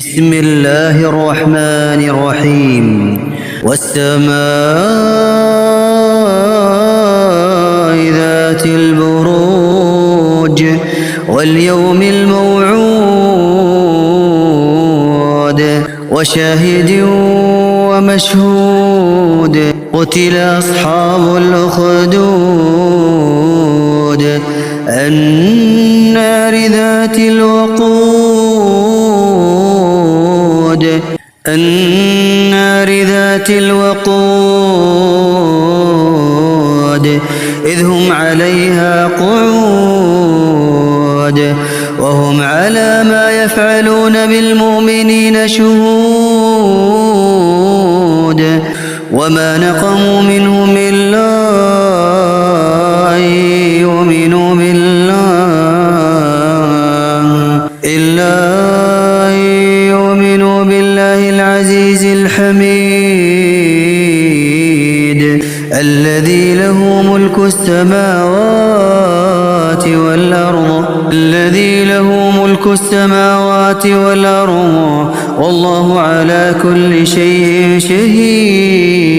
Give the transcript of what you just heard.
بسم الله الرحمن الرحيم والسماء ذات البروج واليوم الموعود وشاهد ومشهود قتل أصحاب الأخدود النار ذات الوقود إذ هم عليها قعود وهم على ما يفعلون بالمؤمنين شهود وما نقموا منهم إلا أن يؤمنوا بالله العزيز الحميد الذي له ملك السماوات والأرض والله على كل شيء شهيد.